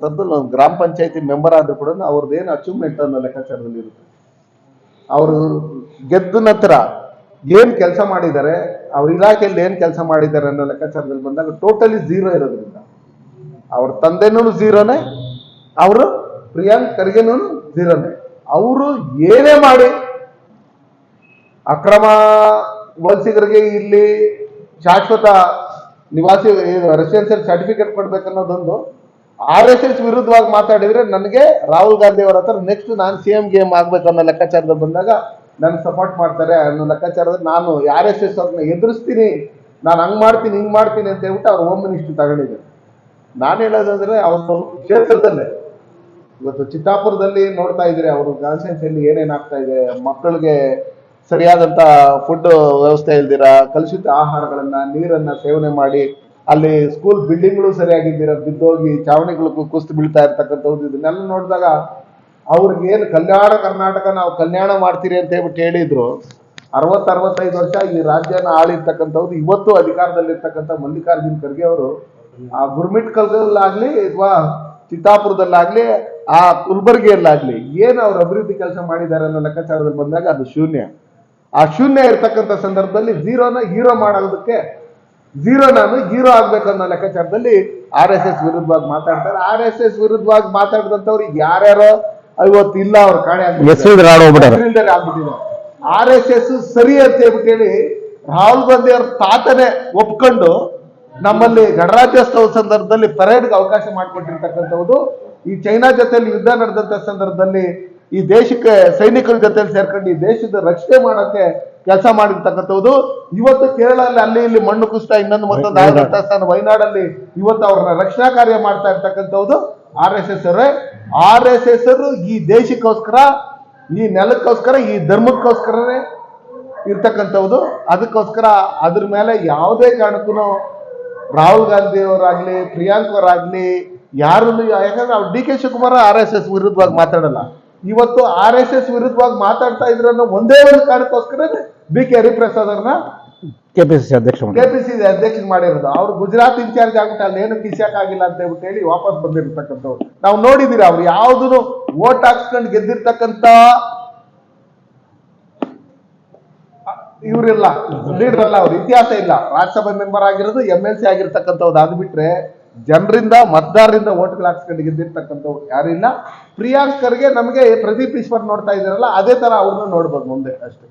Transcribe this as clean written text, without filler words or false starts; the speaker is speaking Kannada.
ಅಂತಕ್ಕಂಥದ್ದು ಗ್ರಾಮ ಪಂಚಾಯತಿ ಮೆಂಬರ್ ಆದ್ರೂ ಕೂಡ ಅವ್ರದ್ದೇನು ಅಚೀವ್ಮೆಂಟ್ ಅನ್ನೋ ಲೆಕ್ಕಾಚಾರದಲ್ಲಿ ಇರುತ್ತೆ. ಅವರು ಗೆದ್ದ ನಂತರ ಏನ್ ಕೆಲಸ ಮಾಡಿದ್ದಾರೆ, ಅವ್ರ ಇಲಾಖೆಯಲ್ಲಿ ಏನ್ ಕೆಲಸ ಮಾಡಿದ್ದಾರೆ ಅನ್ನೋ ಲೆಕ್ಕಾಚಾರದಲ್ಲಿ ಬಂದಾಗ ಟೋಟಲಿ ಝೀರೋ ಇರೋದ್ರಿಂದ ಅವ್ರ ತಂದೆನೂ ಝೀರೋನೇ, ಅವರು ಪ್ರಿಯಾಂಕ್ ಖರ್ಗೆನೂ ಝೀರೋನೇ. ಅವರು ಏನೇ ಮಾಡಿ ಅಕ್ರಮ ವಲಸಿಗರಿಗೆ ಇಲ್ಲಿ ಶಾಶ್ವತ ನಿವಾಸಿ ರೆಸಿಡೆನ್ಸಿಯಲ್ ಸರ್ಟಿಫಿಕೇಟ್ ಕೊಡ್ಬೇಕನ್ನೋದೊಂದು RSS ವಿರುದ್ಧವಾಗಿ ಮಾತಾಡಿದ್ರೆ ನನಗೆ ರಾಹುಲ್ ಗಾಂಧಿ ಅವರ ಹತ್ರ ನೆಕ್ಸ್ಟ್ ನಾನು CM ಗೇಮ್ ಆಗ್ಬೇಕನ್ನೋ ಲೆಕ್ಕಾಚಾರದಲ್ಲಿ ಬಂದಾಗ ನನ್ ಸಪೋರ್ಟ್ ಮಾಡ್ತಾರೆ ಅನ್ನೋ ಲೆಕ್ಕಾಚಾರದಲ್ಲಿ ನಾನು RSS ಅವ್ರನ್ನ ಎದುರಿಸ್ತೀನಿ, ನಾನು ಹಂಗ್ ಮಾಡ್ತೀನಿ ಹಿಂಗ್ ಮಾಡ್ತೀನಿ ಅಂತ ಹೇಳ್ಬಿಟ್ಟು ಅವ್ರು ಹೋಮ್ ಮಿನಿಸ್ಟ್ರಿ ತಗೊಂಡಿದ್ದಾರೆ. ನಾನು ಹೇಳೋದಂದ್ರೆ ಅವರು ಕ್ಷೇತ್ರದಲ್ಲೇ ಇವತ್ತು ಚಿತ್ತಾಪುರದಲ್ಲಿ ನೋಡ್ತಾ ಇದ್ರೆ ಅವರು ಕಾನ್ಸ್ಟಿಟ್ಯೂನ್ಸಿಯಲ್ಲಿ ಏನೇನ್ ಆಗ್ತಾ ಇದೆ, ಮಕ್ಕಳಿಗೆ ಸರಿಯಾದಂತ ಫುಡ್ ವ್ಯವಸ್ಥೆ ಇಲ್ದಿರ ಕಲುಷಿತ ಆಹಾರಗಳನ್ನ ನೀರನ್ನ ಸೇವನೆ ಮಾಡಿ ಅಲ್ಲಿ ಸ್ಕೂಲ್ ಬಿಲ್ಡಿಂಗ್ಗಳು ಸರಿಯಾಗಿದ್ದೀರ ಬಿದ್ದೋಗಿ ಚಾವಣಿಗಳು ಕುಸ್ತು ಬೀಳ್ತಾ ಇರ್ತಕ್ಕಂಥದ್ದು ಇದನ್ನೆಲ್ಲ ನೋಡಿದಾಗ ಅವ್ರಿಗೆ ಏನು ಕಲ್ಯಾಣ ಕರ್ನಾಟಕ ನಾವು ಕಲ್ಯಾಣ ಮಾಡ್ತೀರಿ ಅಂತ ಹೇಳ್ಬಿಟ್ಟು ಹೇಳಿದ್ರು. 60-65 ವರ್ಷ ಈ ರಾಜ್ಯನ ಆಳಿರ್ತಕ್ಕಂಥದ್ದು ಇವತ್ತು ಅಧಿಕಾರದಲ್ಲಿರ್ತಕ್ಕಂಥ ಮಲ್ಲಿಕಾರ್ಜುನ್ ಖರ್ಗೆ ಅವರು ಆ ಗುರ್ಮಿಟ್ ಕಲ್ಗಲ್ಲಾಗ್ಲಿ ಅಥವಾ ಚಿತ್ತಾಪುರದಲ್ಲಾಗ್ಲಿ ಆ ಕುಲ್ಬರ್ಗಿಯಲ್ಲಾಗ್ಲಿ ಏನು ಅವ್ರ ಅಭಿವೃದ್ಧಿ ಕೆಲಸ ಮಾಡಿದ್ದಾರೆ ಅನ್ನೋ ಲೆಕ್ಕಾಚಾರದಲ್ಲಿ ಬಂದಾಗ ಅದು ಶೂನ್ಯ. ಆ ಶೂನ್ಯ ಇರ್ತಕ್ಕಂಥ ಸಂದರ್ಭದಲ್ಲಿ ಝೀರೋನ ಹೀರೋ ಮಾಡೋದಕ್ಕೆ ನಾನು ಹೀರೋ ಆಗ್ಬೇಕನ್ನೋ ಲೆಕ್ಕಾಚಾರದಲ್ಲಿ RSS ವಿರುದ್ಧವಾಗಿ ಮಾತಾಡ್ತಾರೆ. RSS ವಿರುದ್ಧವಾಗಿ ಮಾತಾಡಿದಂಥವ್ರಿಗೆ ಯಾರ್ಯಾರೋ ಇವತ್ತು ಇಲ್ಲ ಅವ್ರ ಕಾಣೆ ಆಗ್ಬಿಟ್ಟಿದೆ. RSS ಸರಿ ಅಂತ ಹೇಳ್ಬಿಟ್ಟು ಹೇಳಿ ರಾಹುಲ್ ಗಾಂಧಿ ಅವ್ರ ತಾತನೇ ಒಪ್ಕೊಂಡು ನಮ್ಮಲ್ಲಿ ಗಣರಾಜ್ಯೋತ್ಸವ ಸಂದರ್ಭದಲ್ಲಿ ಪರೇಡ್ಗೆ ಅವಕಾಶ ಮಾಡಿಕೊಟ್ಟಿರ್ತಕ್ಕಂಥದ್ದು, ಈ ಚೈನಾ ಜೊತೆಯಲ್ಲಿ ಯುದ್ಧ ನಡೆದಂತ ಸಂದರ್ಭದಲ್ಲಿ ಈ ದೇಶಕ್ಕೆ ಸೈನಿಕರ ಜೊತೆಲಿ ಸೇರ್ಕೊಂಡು ಈ ದೇಶದ ರಕ್ಷಣೆ ಮಾಡೋಕ್ಕೆ ಕೆಲಸ ಮಾಡಿರ್ತಕ್ಕಂಥದ್ದು. ಇವತ್ತು ಕೇರಳದಲ್ಲಿ ಅಲ್ಲಿ ಇಲ್ಲಿ ಮಣ್ಣು ಕುಸಿತ ಇನ್ನೊಂದು ಮತ್ತೊಂದು ಆಗದಂತ ಸ್ಥಾನ ವಯನಾಡಲ್ಲಿ ಇವತ್ತು ಅವ್ರನ್ನ ರಕ್ಷಣಾ ಕಾರ್ಯ ಮಾಡ್ತಾ ಇರ್ತಕ್ಕಂಥದ್ದು RSS ಅವರೇ. RSS ಅವರು ಈ ದೇಶಕ್ಕೋಸ್ಕರ, ಈ ನೆಲಕ್ಕೋಸ್ಕರ, ಈ ಧರ್ಮಕ್ಕೋಸ್ಕರನೇ ಇರ್ತಕ್ಕಂಥದ್ದು. ಅದಕ್ಕೋಸ್ಕರ ಅದ್ರ ಮೇಲೆ ಯಾವುದೇ ಕಾರಣಕ್ಕೂ ರಾಹುಲ್ ಗಾಂಧಿ ಅವರಾಗ್ಲಿ ಪ್ರಿಯಾಂಕ್ ಅವರಾಗ್ಲಿ ಯಾರನ್ನು, ಯಾಕಂದ್ರೆ ಅವ್ರು DK ಶಿವಕುಮಾರ್ RSS ವಿರುದ್ಧವಾಗಿ ಮಾತಾಡಲ್ಲ. ಇವತ್ತು RSS ವಿರುದ್ಧವಾಗಿ ಮಾತಾಡ್ತಾ ಇದ್ರು ಅನ್ನೋ ಒಂದೇ ಒಂದು ಕಾರಣಕ್ಕೋಸ್ಕರ BK ಹರಿಪ್ರಸಾದ್ ಅವ್ರನ್ನ KPCC ಅಧ್ಯಕ್ಷ ಮಾಡಿರೋದು. ಅವ್ರು ಗುಜರಾತ್ ಇನ್ಚಾರ್ಜ್ ಆಗ್ಬಿಟ್ಟು ಅಲ್ಲಿ ಏನು ಕಿಸಿಯಾಕ್ ಆಗಿಲ್ಲ ಅಂತ ಹೇಳ್ಬಿಟ್ಟು ಹೇಳಿ ವಾಪಸ್ ಬಂದಿರ್ತಕ್ಕಂಥವ್ರು ನಾವು ನೋಡಿದೀವಿ. ಅವ್ರು ಯಾವ್ದು ವೋಟ್ ಹಾಕ್ಸ್ಕೊಂಡು ಗೆದ್ದಿರ್ತಕ್ಕಂಥ ಇವರಿಲ್ಲ, ಲೀಡರ್ ಅಲ್ಲ, ಅವ್ರ ಇತಿಹಾಸ ಇಲ್ಲ. ರಾಜ್ಯಸಭಾ ಮೆಂಬರ್ ಆಗಿರೋದು, MLC ಆಗಿರ್ತಕ್ಕಂಥವ್ರು, ಅದು ಬಿಟ್ರೆ ಜನರಿಂದ ಮತದಾರರಿಂದ ಓಟ್ಗಳು ಹಾಕ್ಸ್ಕೊಂಡು ಗೆದ್ದಿರ್ತಕ್ಕಂಥವ್ರು ಯಾರಿಲ್ಲ. ಪ್ರಿಯಾಂಕ್ ಖರ್ಗೆ ನಮಗೆ ಪ್ರದೀಪ್ ಈಶ್ವರ್ ನೋಡ್ತಾ ಇದ್ದಾರಲ್ಲ ಅದೇ ತರ ಅವ್ರನ್ನ ನೋಡ್ಬೋದು ಮುಂದೆ ಅಷ್ಟೇ.